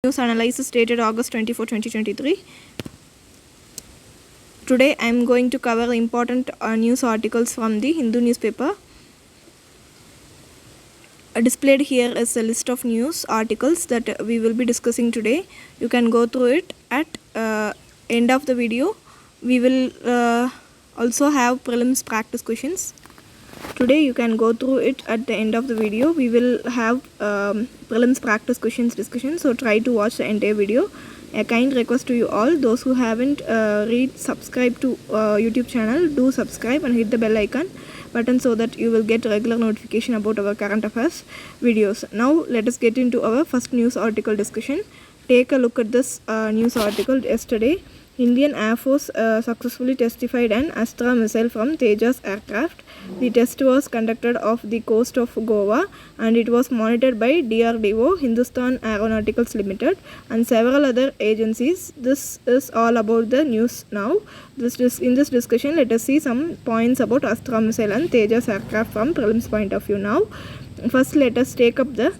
News analysis dated August 24, 2023. Today I am going to cover important news articles from the Hindu newspaper. Displayed here is a list of news articles that we will be discussing today. You can go through it at end of the video. We will also have prelims practice questions. Today you can go through it at the end of the video. We will have prelims practice questions discussion, so try to watch the entire video. A kind request to you all, those who haven't subscribe to YouTube channel, do subscribe and hit the bell icon button so that you will get regular notification about our current affairs videos. Now let us get into our first news article discussion. Take a look at this news article. Yesterday, Indian Air Force successfully tested an Astra missile from Tejas aircraft. The test was conducted off the coast of Goa and it was monitored by DRDO, Hindustan Aeronautics Limited, and several other agencies. This is all about the news now. In this discussion, let us see some points about Astra missile and Tejas aircraft from prelims point of view now. First, let us take up the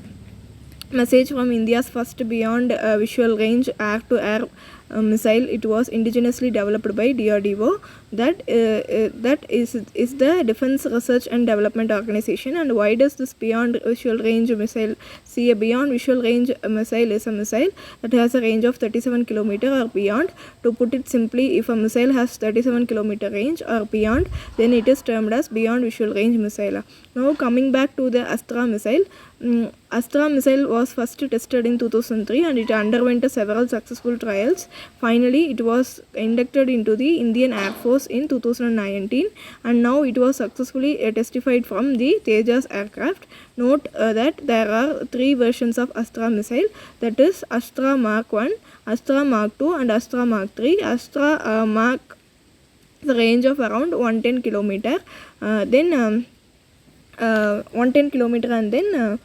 message from India's first beyond visual range air-to-air missile. It was indigenously developed by DRDO. That is the Defense Research and Development Organization. And why does this beyond visual range missile? See, a beyond visual range missile is a missile that has a range of 37 km or beyond. To put it simply, if a missile has 37 km range or beyond, then it is termed as beyond visual range missile. Now coming back to the Astra missile. Astra missile was first tested in 2003 and it underwent several successful trials. Finally, it was inducted into the Indian Air Force in 2019 and now it was successfully testified from the Tejas aircraft. Note that there are three versions of Astra missile, that is Astra Mark 1, Astra Mark 2 and Astra Mark 3. Astra Mark the range of around 110 km. 110 km and then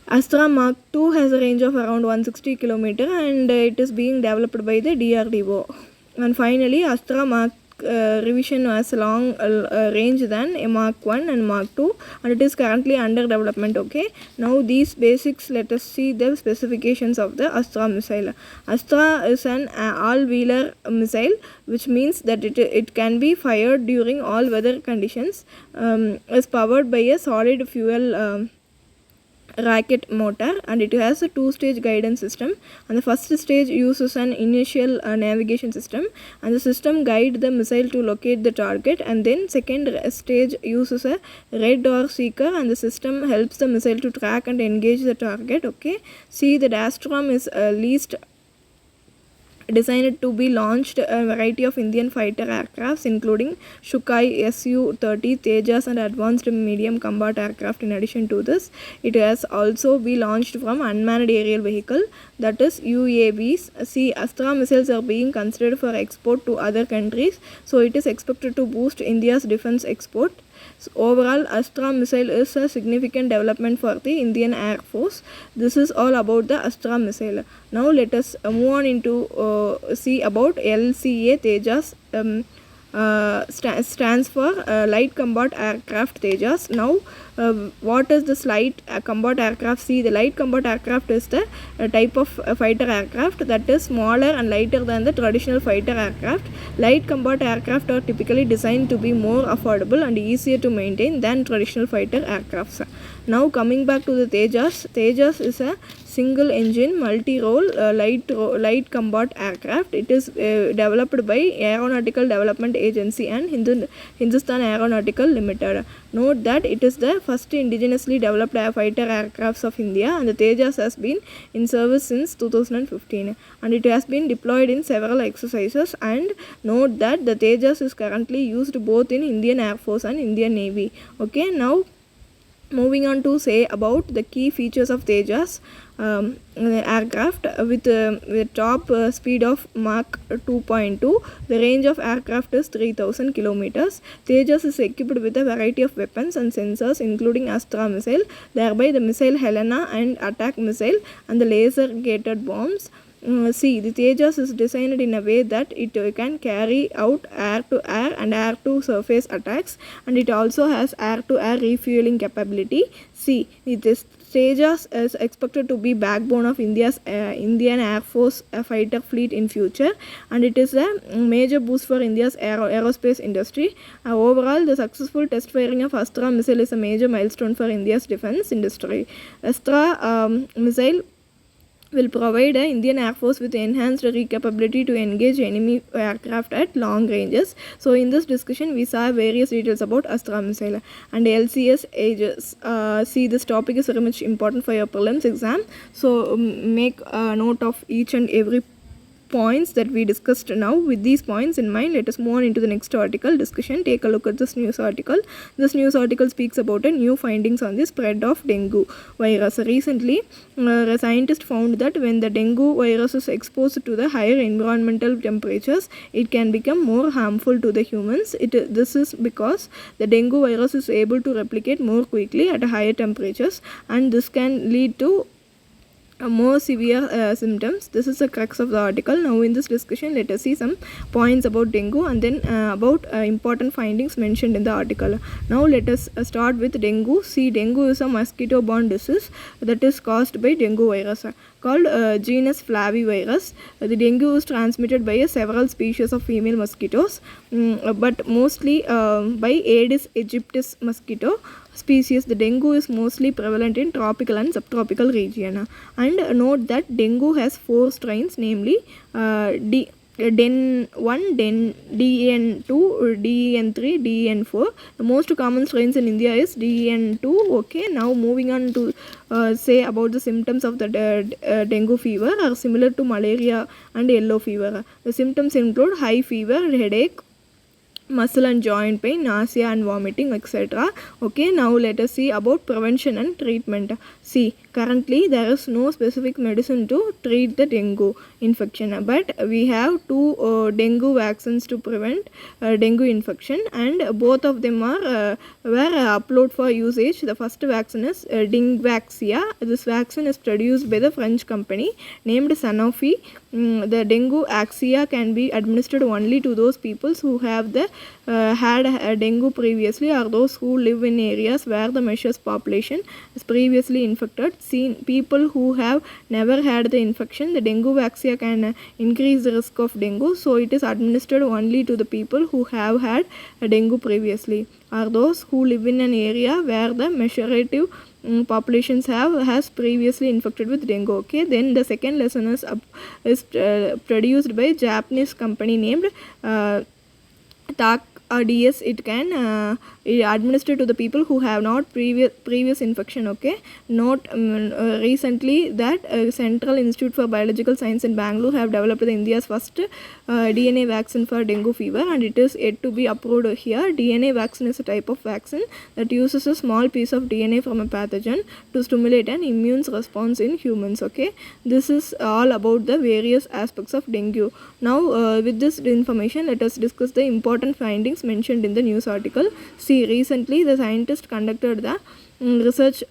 Astra Mark 2 has a range of around 160 km and it is being developed by the DRDO. And finally, Astra Mark revision has a long range than a Mark 1 and Mark 2 and it is currently under development. Okay, now these basics, let us see the specifications of the Astra missile. Astra is an all-wheeler missile, which means that it can be fired during all weather conditions. Is powered by a solid fuel rocket motor and it has a two-stage guidance system, and the first stage uses an initial navigation system and the system guide the missile to locate the target, and then second stage uses a radar seeker and the system helps the missile to track and engage the target. Okay, see that Astra is least designed to be launched a variety of Indian fighter aircrafts including Sukhoi Su-30, Tejas and advanced medium combat aircraft. In addition to this, it has also been launched from unmanned aerial vehicle, that is UAVs. See, Astra missiles are being considered for export to other countries, so it is expected to boost India's defense export. So overall, Astra missile is a significant development for the Indian Air Force. This is all about the Astra missile. Now let us move on into see about LCA Tejas. Stands for Light Combat Aircraft Tejas. Now what is this light combat aircraft? See, the light combat aircraft is the type of fighter aircraft that is smaller and lighter than the traditional fighter aircraft. Light combat aircraft are typically designed to be more affordable and easier to maintain than traditional fighter aircrafts. Now coming back to the Tejas. Tejas is a single engine multi-role light combat aircraft. It is developed by Aeronautical Development Agency and Hindustan Aeronautics Limited. Note that it is the first indigenously developed fighter aircrafts of India, and the Tejas has been in service since 2015 and it has been deployed in several exercises. And note that the Tejas is currently used both in Indian Air Force and Indian Navy. Okay, now moving on to say about the key features of Tejas aircraft. With top speed of Mach 2.2, the range of aircraft is 3000 km. Tejas is equipped with a variety of weapons and sensors including Astra missile, thereby the missile Helena and attack missile and the laser gated bombs. See, the Tejas is designed in a way that it can carry out air-to-air and air-to-surface attacks, and it also has air-to-air refueling capability. See, this Tejas is expected to be backbone of India's Indian Air Force fighter fleet in future, and it is a major boost for India's aerospace industry. Overall, the successful test firing of Astra missile is a major milestone for India's defense industry. Astra missile will provide the Indian Air Force with enhanced capability to engage enemy aircraft at long ranges. So in this discussion we saw various details about Astra missile and LCS ages. See, this topic is very much important for your prelims exam, so make a note of each and every points that we discussed now. With these points in mind, let us move on into the next article discussion. Take a look at this news article. This news article speaks about a new findings on the spread of dengue virus. Recently, a scientist found that when the dengue virus is exposed to the higher environmental temperatures, it can become more harmful to the humans. This is because the dengue virus is able to replicate more quickly at higher temperatures, and this can lead to more severe symptoms. This is the crux of the article. Now in this discussion, let us see some points about dengue and then about important findings mentioned in the article. Now let us start with dengue. See, dengue is a mosquito-borne disease that is caused by dengue virus called genus flavivirus. The dengue is transmitted by several species of female mosquitoes, but mostly by Aedes aegypti mosquito species. The dengue is mostly prevalent in tropical and subtropical region. And note that dengue has 4 strains, namely DN1, DN2, DN3, DN4. The most common strains in India is DN2. Okay, now moving on to say about the symptoms of the dengue fever are similar to malaria and yellow fever. The symptoms include high fever, headache, muscle and joint pain, nausea and vomiting, etc. Okay, now let us see about prevention and treatment. See, currently there is no specific medicine to treat the dengue infection, but we have 2 dengue vaccines to prevent dengue infection, and both of them are were uploaded for usage. The first vaccine is Dingvaxia. This vaccine is produced by the French company named Sanofi. The dengue axia can be administered only to those people who have had dengue previously, or those who live in areas where the measures population is previously infected. See, people who have never had the infection, the dengue vaccine can increase the risk of dengue, so it is administered only to the people who have had dengue previously, or those who live in an area where the measurative populations has previously infected with dengue. Okay, then the second lesson is produced by Japanese company named DS. It can administer to the people who have not previous infection. Okay, note recently that Central Institute for Biological Science in Bangalore have developed India's first DNA vaccine for dengue fever, and it is yet to be approved here. DNA vaccine is a type of vaccine that uses a small piece of DNA from a pathogen to stimulate an immune response in humans. Okay, this is all about the various aspects of dengue. Now with this information, let us discuss the important findings mentioned in the news article. See, recently the scientist conducted the research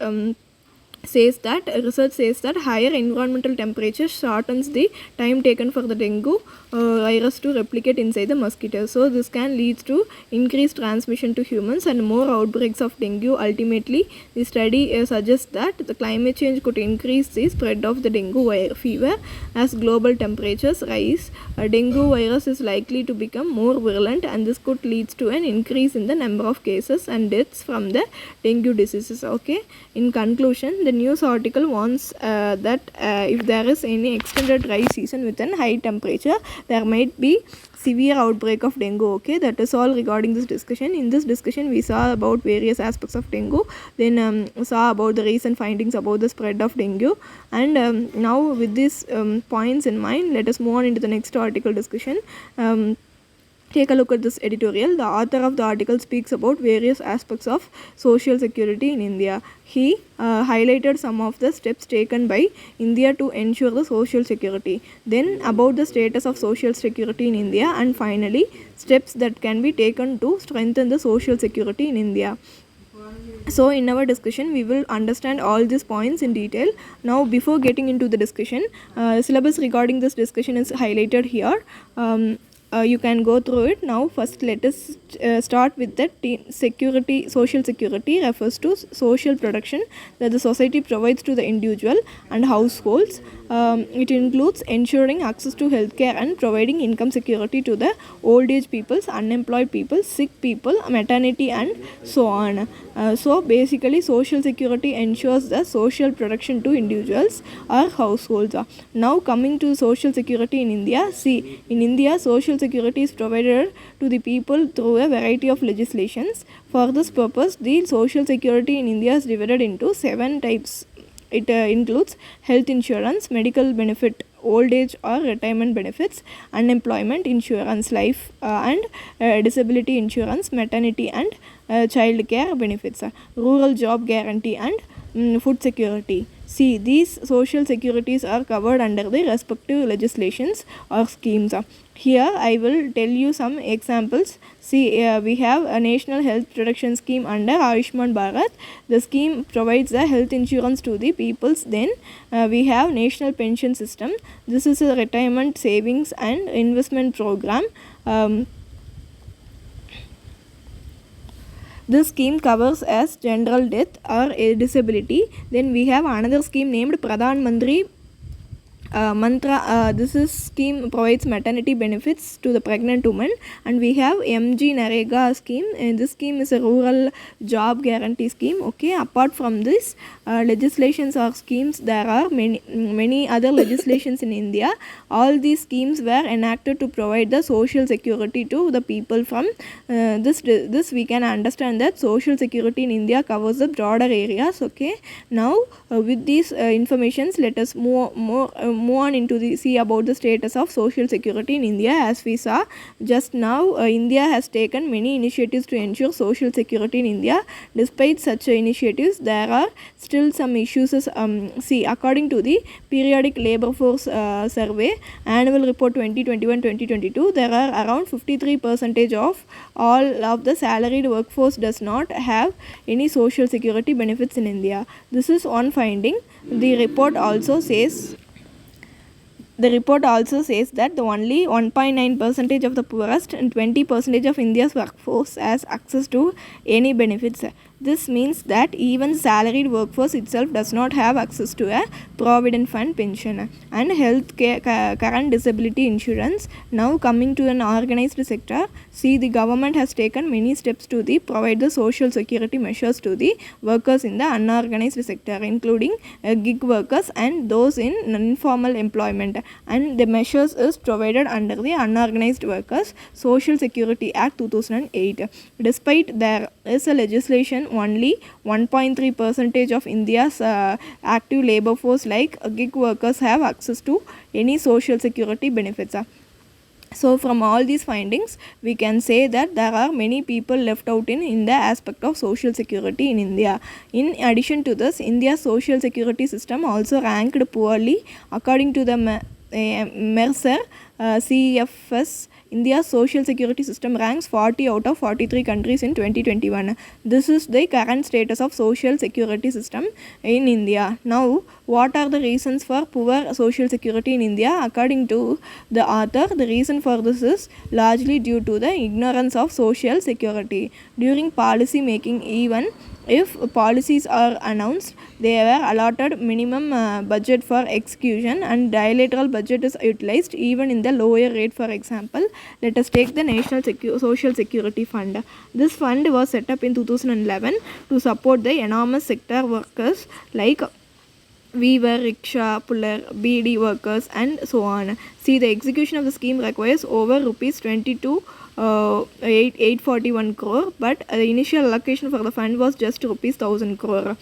says that higher environmental temperature shortens the time taken for the dengue virus to replicate inside the mosquito. So this can lead to increased transmission to humans and more outbreaks of dengue. Ultimately, the study suggests that the climate change could increase the spread of the dengue fever as global temperatures rise. Dengue virus is likely to become more virulent, and this could lead to an increase in the number of cases and deaths from the dengue diseases. Okay, in conclusion, the news article warns that if there is any extended dry season with a high temperature, there might be severe outbreak of dengue. Okay, that is all regarding this discussion. In this discussion, we saw about various aspects of dengue, then saw about the recent findings about the spread of dengue, and now with these points in mind, let us move on into the next article discussion. Take a look at this editorial. The author of the article speaks about various aspects of social security in India. He highlighted some of the steps taken by India to ensure the social security, then about the status of social security in India, and finally steps that can be taken to strengthen the social security in India. So in our discussion, we will understand all these points in detail. Now before getting into the discussion, syllabus regarding this discussion is highlighted here. you can go through it. Now first let us start with the security. Social security refers to social protection that the society provides to the individual and households. It includes ensuring access to healthcare and providing income security to the old age peoples, unemployed people, sick people, maternity, and so on. So basically social security ensures the social protection to individuals or households. Now coming to social security in India, see, in India social security is provided to the people through a variety of legislations. For this purpose, the social security in India is divided into 7 types. It includes health insurance, medical benefit, old age or retirement benefits, unemployment insurance, life and disability insurance, maternity and child care benefits, rural job guarantee, and food security. See, these social securities are covered under the respective legislations or schemes. Here I will tell you some examples. See, we have a national health protection scheme under Ayushman Bharat. The scheme provides the health insurance to the peoples. Then we have national pension system. This is a retirement savings and investment program. This scheme covers as general death or a disability. Then we have another scheme named Pradhan Mantri Mantra. This is scheme provides maternity benefits to the pregnant woman. And we have MG Narega scheme, and this scheme is a rural job guarantee scheme. Okay, apart from this legislations or schemes, there are many other legislations in India. All these schemes were enacted to provide the social security to the people. From this we can understand that social security in India covers the broader areas. Okay, now with these informations, let us move on into the see about the status of social security in India. As we saw just now, India has taken many initiatives to ensure social security in India. Despite such initiatives, there are still some issues. See, according to the periodic labor force survey annual report 2021-2022, there are around 53% of all of the salaried workforce does not have any social security benefits in India. This is one finding. The report also says that the only 1.9% of the poorest and 20% of India's workforce has access to any benefits. This means that even salaried workforce itself does not have access to a provident fund pension and health care, current disability insurance. Now coming to an organized sector, see, the government has taken many steps to provide the social security measures to the workers in the unorganized sector, including gig workers and those in informal employment, and the measures is provided under the Unorganized Workers Social Security Act 2008. Despite there is a legislation, only 1.3% of India's active labor force like gig workers have access to any social security benefits. So from all these findings, we can say that there are many people left out in the aspect of social security in India. In addition to this, India's social security system also ranked poorly according to the Mercer CFS. India's social security system ranks 40 out of 43 countries in 2021. This is the current status of social security system in India. Now, what are the reasons for poor social security in India? According to the author, the reason for this is largely due to the ignorance of social security. During policy making, even if policies are announced, they were allotted minimum budget for execution, and bilateral budget is utilized even in the lower rate. For example, let us take the National Social Security Fund. This fund was set up in 2011 to support the enormous sector workers like weaver, rickshaw puller, BD workers, and so on. See, the execution of the scheme requires over rupees 841 crore, but the initial allocation for the fund was just rupees 1000 crore.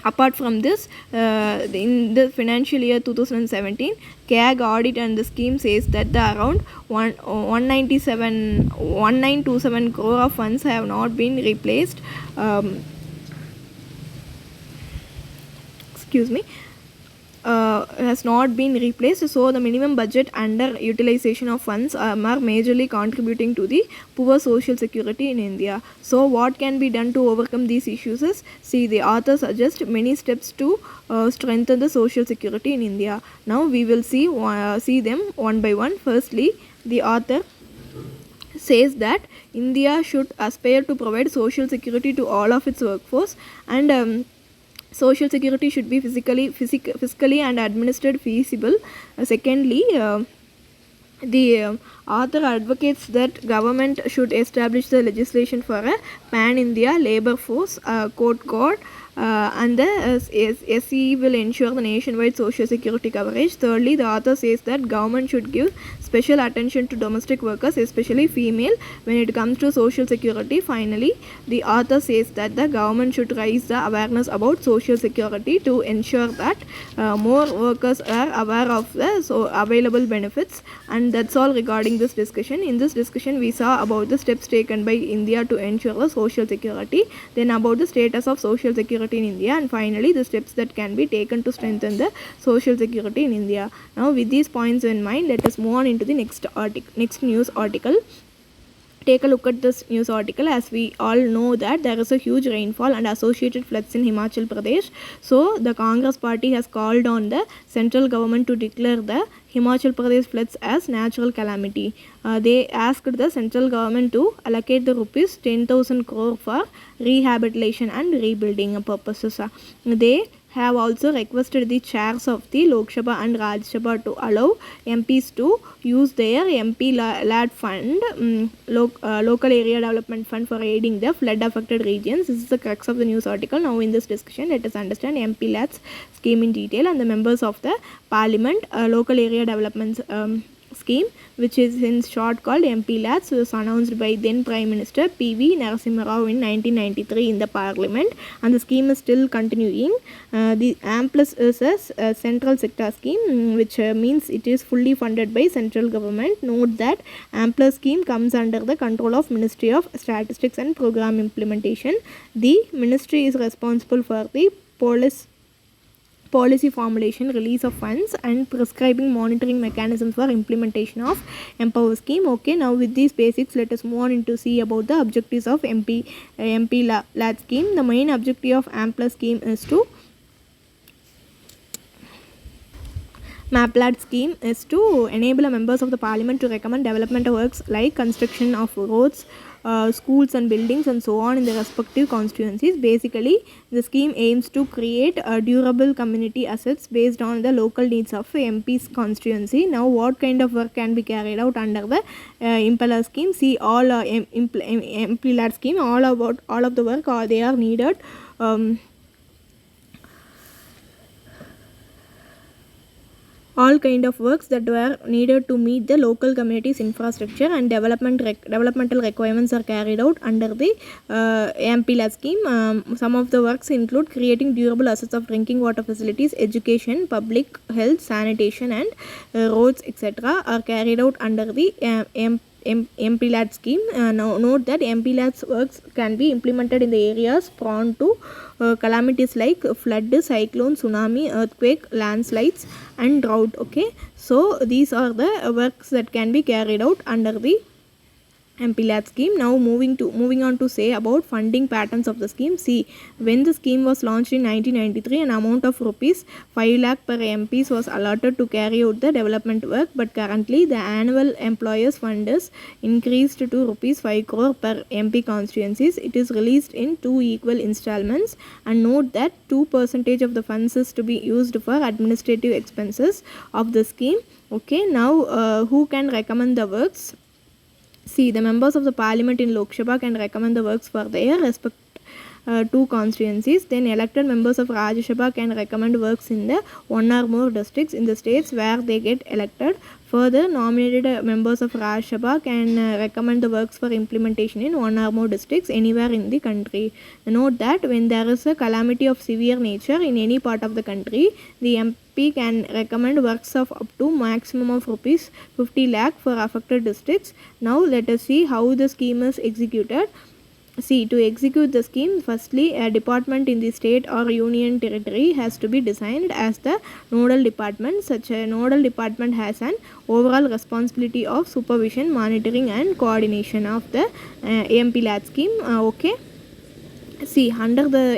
Apart from this, in the financial year 2017, CAG audit and the scheme says that the around 1927 crore of funds have not been replaced. has not been replaced, so the minimum budget under utilization of funds are majorly contributing to the poor social security in India. So what can be done to overcome these issues is, see, the author suggests many steps to strengthen the social security in India. Now we will see them one by one. Firstly, the author says that India should aspire to provide social security to all of its workforce, and social security should be fiscally and administered feasible. Secondly, the author advocates that government should establish the legislation for a pan-India labor force code, and the SE will ensure the nationwide social security coverage. Thirdly, the author says that government should give special attention to domestic workers, especially female, when it comes to social security. Finally, the author says that the government should raise the awareness about social security to ensure that more workers are aware of the available benefits. And that's all regarding this discussion. In this discussion, we saw about the steps taken by India to ensure the social security, then about the status of social security in India, and finally the steps that can be taken to strengthen the social security in India. Now, with these points in mind, let us move on into the next news article. Take a look at this news article. As we all know that there is a huge rainfall and associated floods in Himachal Pradesh. So the Congress party has called on the central government to declare the Himachal Pradesh floods as natural calamity. They asked the central government to allocate the rupees 10,000 crore for rehabilitation and rebuilding purposes. They have also requested the chairs of the Lok Sabha and Rajya Sabha to allow MPs to use their MPLAD fund, local area development fund, for aiding the flood affected regions. This is the crux of the news article. Now in this discussion, let us understand MPLAD's scheme in detail and the members of the parliament local area development scheme, which is in short called MPLAD, was announced by then Prime Minister P.V. Narasimha Rao in 1993 in the Parliament, and the scheme is still continuing. The AMPLUS is a central sector scheme, which means it is fully funded by central government. Note that AMPLUS scheme comes under the control of Ministry of Statistics and Program Implementation. The ministry is responsible for the policy formulation, release of funds, and prescribing monitoring mechanisms for implementation of Empower scheme. Okay, now with these basics, let us move on into see about the objectives of MPLAD scheme. The main objective of AMPLUS scheme is to MPLAD scheme is to enable members of the parliament to recommend development works like construction of roads, schools and buildings and so on in the respective constituencies. Basically, the scheme aims to create durable community assets based on the local needs of MP's constituency. Now, what kind of work can be carried out under the MPLAD scheme? See, all MPLAD scheme, all of the work they are needed. All kind of works that were needed to meet the local community's infrastructure and developmental requirements are carried out under the MPLAD scheme. Some of the works include creating durable assets of drinking water facilities, education, public health, sanitation and roads, etc. are carried out under the MPLAD scheme. Note that MPLAD's works can be implemented in the areas prone to calamities like flood, cyclone, tsunami, earthquake, landslides and drought. Okay, so these are the works that can be carried out under the MPLAD scheme. Now moving on to say about funding patterns of the scheme. See, when the scheme was launched in 1993, an amount of rupees 5 lakh per MPs was allotted to carry out the development work, but currently the annual employers fund is increased to rupees 5 crore per MP constituencies. It is released in 2 equal installments, and note that 2% of the funds is to be used for administrative expenses of the scheme. Okay, now who can recommend the works? See, the members of the parliament in Lok Sabha can recommend the works for their respective 2 constituencies. Then elected members of Rajya Sabha can recommend works in the 1 or more districts in the states where they get elected. Further, nominated members of Rajya Sabha can recommend the works for implementation in 1 or more districts anywhere in the country. Note that when there is a calamity of severe nature in any part of the country, the MP can recommend works of up to maximum of rupees 50 lakh for affected districts. Now let us see how the scheme is executed. See, to execute the scheme, firstly, a department in the state or union territory has to be designed as the nodal department. Such a nodal department has an overall responsibility of supervision, monitoring, and coordination of the MPLAD scheme. Okay. See, under the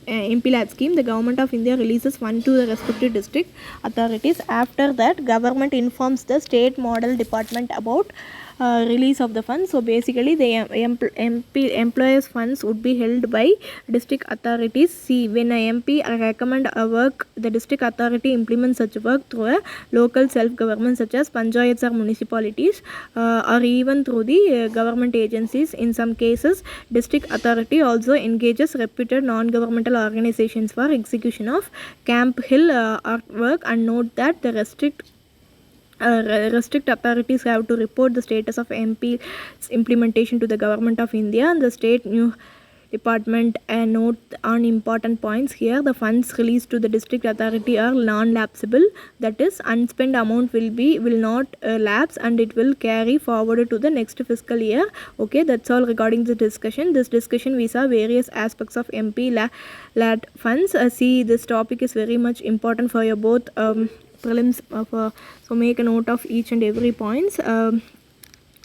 MPLAD scheme, the Government of India releases fund to the respective district authorities. After that, government informs the state model department about release of the funds. So basically, the employers' funds would be held by district authorities. See, when a MP recommend a work, the district authority implements such work through a local self-government such as panchayats or municipalities, or even through the government agencies. In some cases, district authority also engages reputed non-governmental organizations for execution of Camp Hill artwork. And note that the restrict authorities have to report the status of MP's implementation to the Government of India and the state new department. And note on important points here: the funds released to the district authority are non-lapsable, that is, unspent amount will not lapse and it will carry forward to the next fiscal year. Okay, that's all regarding the discussion. This discussion we saw various aspects of MPLAD funds. See, this topic is very much important for your both prelims so make a note of each and every points.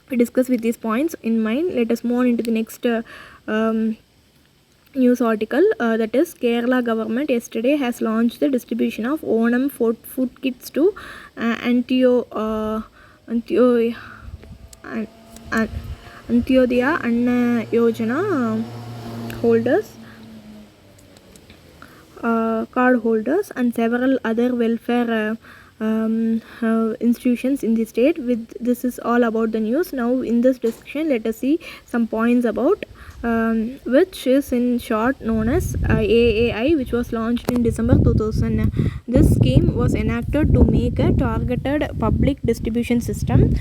We discuss with these points in mind. Let us move on into the next news article, that is, Kerala government yesterday has launched the distribution of Onam food kits to Antyodaya Anna Yojana holders, card holders, and several other welfare institutions in the state. With this is all about the news. Now in this discussion, let us see some points about which is in short known as AAI, which was launched in December 2000. This scheme was enacted to make a targeted public distribution system,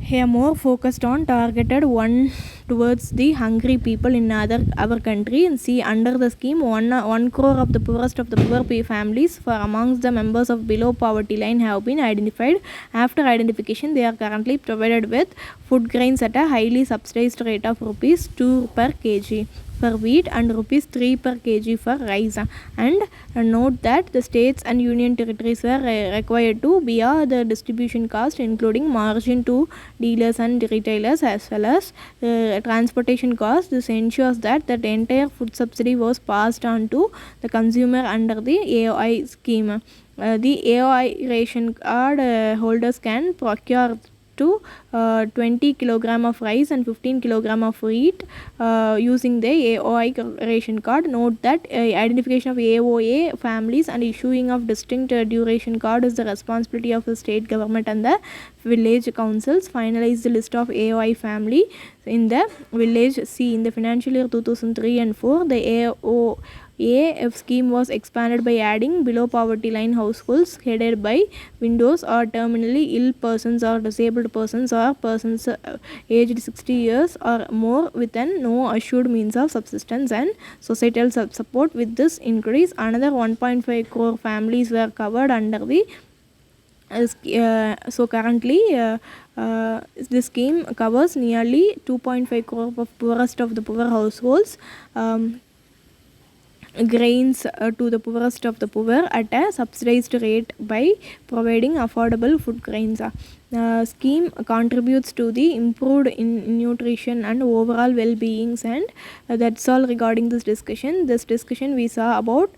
here more focused on targeted one towards the hungry people in our country. And see, under the scheme, 1 crore of the poorest of the poor families for amongst the members of below poverty line have been identified. After identification, they are currently provided with food grains at a highly subsidized rate of rupees 2 per kg for wheat and rupees 3 per kg for rice. And note that the states and union territories were required to bear the distribution cost, including margin to dealers and retailers as well as transportation cost. This ensures that the entire food subsidy was passed on to the consumer under the AOI scheme. The AOI ration card holders can procure to 20 kg of rice and 15 kg of wheat using the AOI ration card. Note that identification of AOA families and issuing of distinct duration card is the responsibility of the state government and the village councils. Finalize the list of AOI family in the village. See, in the financial year 2003 and 4, the AOA scheme was expanded by adding below poverty line households headed by widows or terminally ill persons or disabled persons or persons aged 60 years or more with no assured means of subsistence and societal support. With this increase, another 1.5 crore families were covered under the so currently this scheme covers nearly 2.5 crore of poorest of the poor households. Grains to the poorest of the poor at a subsidized rate by providing affordable food grains. Scheme contributes to the improved nutrition and overall well-beings. And that's all regarding this discussion. This discussion we saw about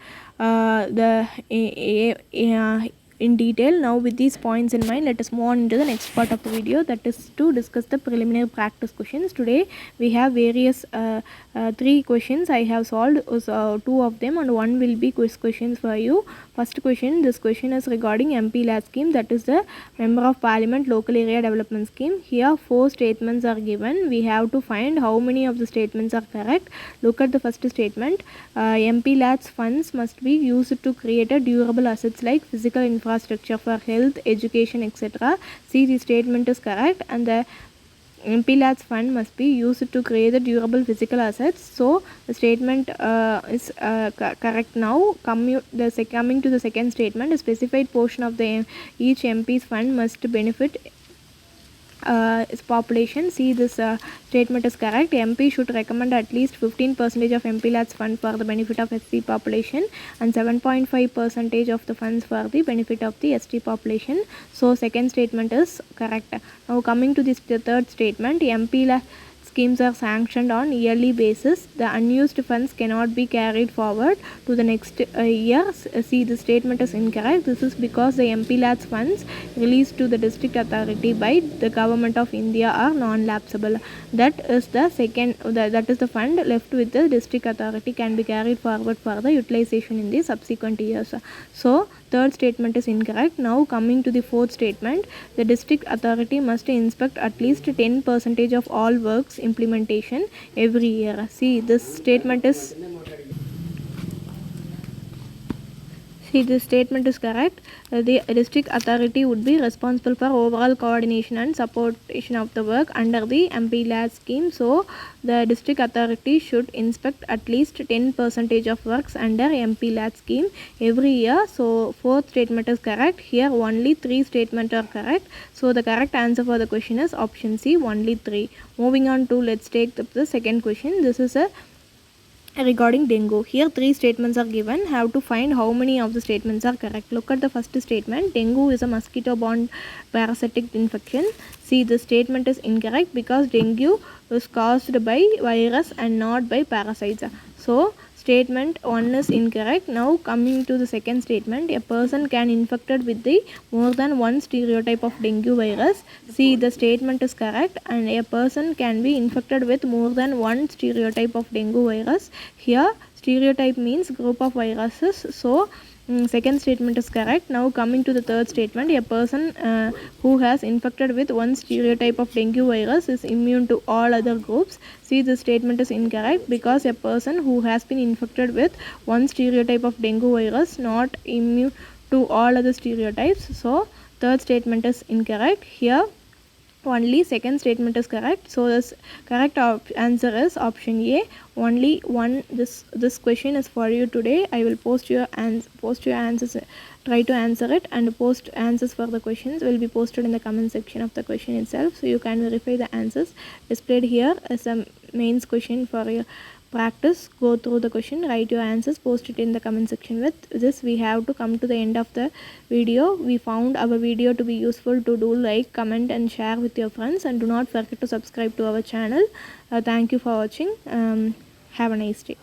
in detail. Now with these points in mind, let us move on into the next part of the video, that is to discuss the preliminary practice questions. Today we have various 3 questions. I have solved 2 of them and 1 will be quiz questions for you. First question, this question is regarding MPLAD scheme, that is the Member of Parliament Local Area Development Scheme. Here 4 statements are given. We have to find how many of the statements are correct. Look at the first statement. MPLAD's funds must be used to create a durable assets like physical infrastructure for health, education, etc. See, the statement is correct, and the MPLAD's fund must be used to create the durable physical assets. So the statement is correct. Now coming to the second statement, a specified portion of the each MP's fund must benefit its population. See, this statement is correct. MP should recommend at least 15% of MPLAD's fund for the benefit of SC population and 7.5% of the funds for the benefit of the ST population. So second statement is correct. Now coming to this, the third statement, MPLAD schemes are sanctioned on yearly basis. The unused funds cannot be carried forward to the next year. See, the statement is incorrect. This is because the MPLAD's funds released to the district authority by the government of India are non-lapsable. That is the second. That is the fund left with the district authority can be carried forward for the utilization in the subsequent years. So third statement is incorrect. Now coming to the fourth statement, the district authority must inspect at least 10% of all works implementation every year. See, this statement is correct. The district authority would be responsible for overall coordination and supportation of the work under the MPLAD scheme. So the district authority should inspect at least 10% of works under MPLAD scheme every year. So fourth statement is correct. Here only 3 statements are correct. So the correct answer for the question is option C, only 3. Moving on to, let's take the second question. This is a regarding dengue. Here 3 statements are given. Have to find how many of the statements are correct. Look at the first statement. Dengue is a mosquito borne parasitic infection. See, the statement is incorrect because dengue is caused by virus and not by parasites. So statement 1 is incorrect. Now coming to the second statement, a person can infected with the more than one stereotype of dengue virus. See, the statement is correct, and a person can be infected with more than one stereotype of dengue virus. Here stereotype means group of viruses. So second statement is correct. Now coming to the third statement, a person who has infected with one stereotype of dengue virus is immune to all other groups. See, the statement is incorrect because a person who has been infected with one stereotype of dengue virus not immune to all other stereotypes. So third statement is incorrect. Here only second statement is correct. So this correct answer is option A, only one. This question is for you today. I will post your answers, try to answer it, and post answers for the questions will be posted in the comment section of the question itself, so you can verify the answers displayed here as a mains question for your practice. Go through the question, write your answers, post it in the comment section. With this, we have to come to the end of the video. We found our video to be useful. To do like, comment and share with your friends, and do not forget to subscribe to our channel. Thank you for watching. Have a nice day.